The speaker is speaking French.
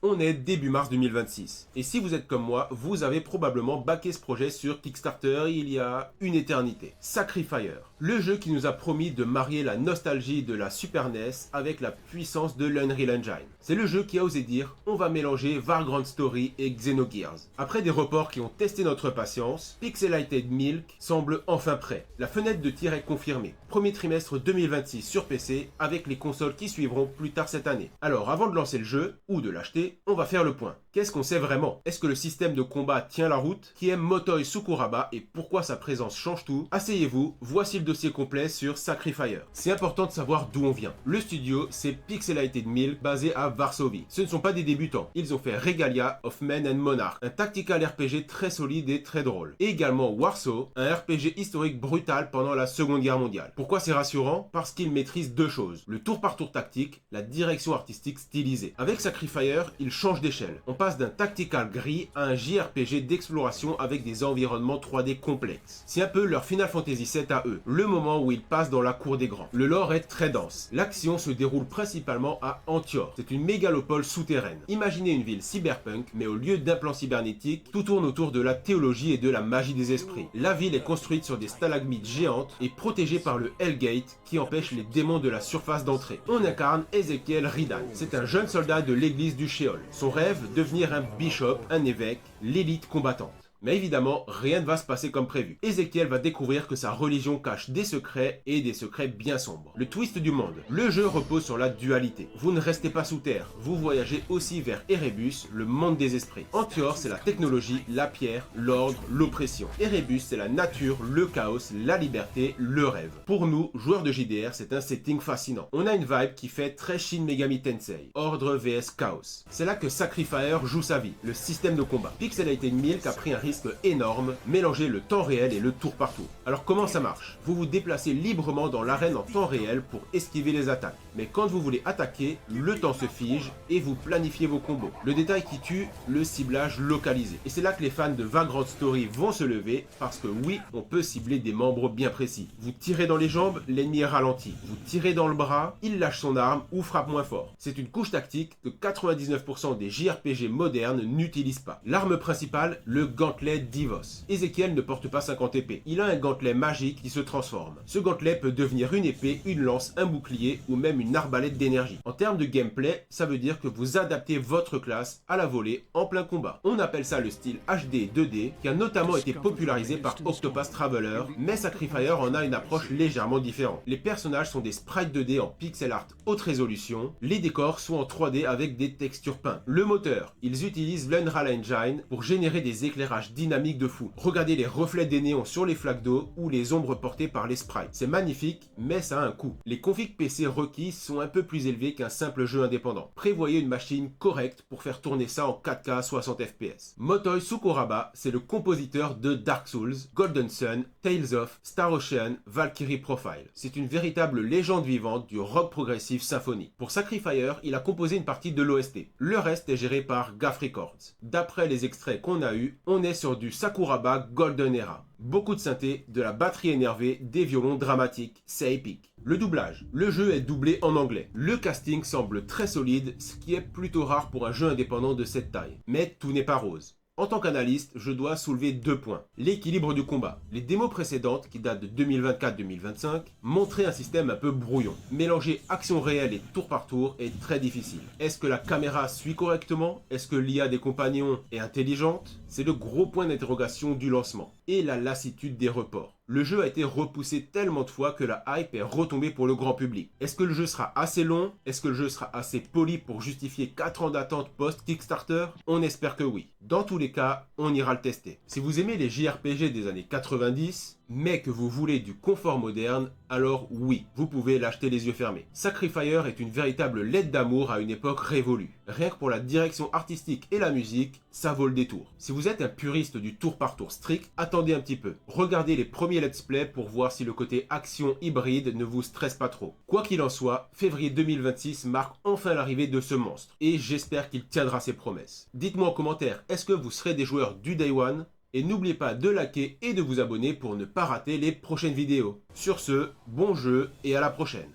On est début mars 2026. Et si vous êtes comme moi, vous avez probablement backé ce projet sur Kickstarter il y a une éternité. Sacrifier, le jeu qui nous a promis de marier la nostalgie de la Super NES avec la puissance de l'Unreal Engine. C'est le jeu qui a osé dire on va mélanger Vagrant Story et Xenogears. Après des reports qui ont testé notre patience, Pixelated Milk semble enfin prêt. La fenêtre de tir est confirmée. Premier trimestre 2026 sur PC avec les consoles qui suivront plus tard cette année. Alors avant de lancer le jeu, ou de l'acheter, on va faire le point. Qu'est-ce qu'on sait vraiment? Est-ce que le système de combat tient la route? Qui est Motoi Sakuraba et pourquoi sa présence change tout? Asseyez-vous, voici le dossier complet sur Sacrifier. C'est important de savoir d'où on vient. Le studio, c'est Pixelated Milk basé à Varsovie. Ce ne sont pas des débutants. Ils ont fait Regalia of Men and Monarch, un tactical RPG très solide et très drôle. Et également Warsaw, un RPG historique brutal pendant la Seconde Guerre mondiale. Pourquoi c'est rassurant? Parce qu'ils maîtrisent deux choses. Le tour par tour tactique, la direction artistique stylisée. Avec Sacrifier, ils changent d'échelle. On passe d'un tactical gris à un JRPG d'exploration avec des environnements 3D complexes. C'est un peu leur Final Fantasy VII à eux, le moment où ils passent dans la cour des grands. Le lore est très dense. L'action se déroule principalement à Antioch. C'est une mégalopole souterraine. Imaginez une ville cyberpunk, mais au lieu d'implants cybernétiques, tout tourne autour de la théologie et de la magie des esprits. La ville est construite sur des stalagmites géantes et protégée par le Hellgate qui empêche les démons de la surface d'entrée. On incarne Ezekiel Ridan. C'est un jeune soldat de l'église du Sheol. Son rêve, devenir un bishop, un évêque, l'élite combattante. Mais évidemment, rien ne va se passer comme prévu. Ezekiel va découvrir que sa religion cache des secrets et des secrets bien sombres. Le twist du monde. Le jeu repose sur la dualité. Vous ne restez pas sous terre, vous voyagez aussi vers Erebus, le monde des esprits. Antioch, c'est la technologie, la pierre, l'ordre, l'oppression. Erebus, c'est la nature, le chaos, la liberté, le rêve. Pour nous, joueurs de JDR, c'est un setting fascinant. On a une vibe qui fait très Shin Megami Tensei. Ordre vs chaos. C'est là que Sacrifier joue sa vie, le système de combat. Pixelated Milk a pris un risque énorme, mélanger le temps réel et le tour par tour. Alors comment ça marche? Vous vous déplacez librement dans l'arène en temps réel pour esquiver les attaques. Mais quand vous voulez attaquer, le temps se fige et vous planifiez vos combos. Le détail qui tue, le ciblage localisé. Et c'est là que les fans de Vagrant Story vont se lever parce que oui, on peut cibler des membres bien précis. Vous tirez dans les jambes, l'ennemi est ralenti. Vous tirez dans le bras, il lâche son arme ou frappe moins fort. C'est une couche tactique que 99% des JRPG modernes n'utilisent pas. L'arme principale, le gantelet Divos. Ezekiel ne porte pas 50 épées. Il a un gantelet magique qui se transforme. Ce gantelet peut devenir une épée, une lance, un bouclier ou même une arbalète d'énergie. En termes de gameplay, ça veut dire que vous adaptez votre classe à la volée en plein combat. On appelle ça le style HD 2D qui a notamment été popularisé par Octopath Traveler, mais Sacrifier en a une approche légèrement différente. Les personnages sont des sprites 2D en pixel art haute résolution. Les décors sont en 3D avec des textures peintes. Le moteur, ils utilisent l'Unreal Engine pour générer des éclairages dynamique de fou. Regardez les reflets des néons sur les flaques d'eau ou les ombres portées par les sprites. C'est magnifique, mais ça a un coût. Les configs PC requis sont un peu plus élevés qu'un simple jeu indépendant. Prévoyez une machine correcte pour faire tourner ça en 4K 60 FPS. Motoi Sakuraba, c'est le compositeur de Dark Souls, Golden Sun, Tales of, Star Ocean, Valkyrie Profile. C'est une véritable légende vivante du rock progressif symphonique. Pour Sacrifier, il a composé une partie de l'OST. Le reste est géré par Gaff Records. D'après les extraits qu'on a eus, on est sur du Sakuraba Golden Era. Beaucoup de synthé, de la batterie énervée, des violons dramatiques, c'est épique. Le doublage. Le jeu est doublé en anglais. Le casting semble très solide, ce qui est plutôt rare pour un jeu indépendant de cette taille. Mais tout n'est pas rose. En tant qu'analyste, je dois soulever deux points. L'équilibre du combat. Les démos précédentes, qui datent de 2024-2025, montraient un système un peu brouillon. Mélanger action réelle et tour par tour est très difficile. Est-ce que la caméra suit correctement? Est-ce que l'IA des compagnons est intelligente? C'est le gros point d'interrogation du lancement. Et la lassitude des reports. Le jeu a été repoussé tellement de fois que la hype est retombée pour le grand public. Est-ce que le jeu sera assez long? Est-ce que le jeu sera assez poli pour justifier 4 ans d'attente post-Kickstarter? On espère que oui. Dans tous les cas, on ira le tester. Si vous aimez les JRPG des années 90, mais que vous voulez du confort moderne, alors oui, vous pouvez l'acheter les yeux fermés. Sacrifier est une véritable lettre d'amour à une époque révolue. Rien que pour la direction artistique et la musique, ça vaut le détour. Si vous êtes un puriste du tour par tour strict, attendez un petit peu. Regardez les premiers let's play pour voir si le côté action hybride ne vous stresse pas trop. Quoi qu'il en soit, février 2026 marque enfin l'arrivée de ce monstre, et j'espère qu'il tiendra ses promesses. Dites-moi en commentaire, est-ce que vous serez des joueurs du Day One? Et n'oubliez pas de liker et de vous abonner pour ne pas rater les prochaines vidéos. Sur ce, bon jeu et à la prochaine.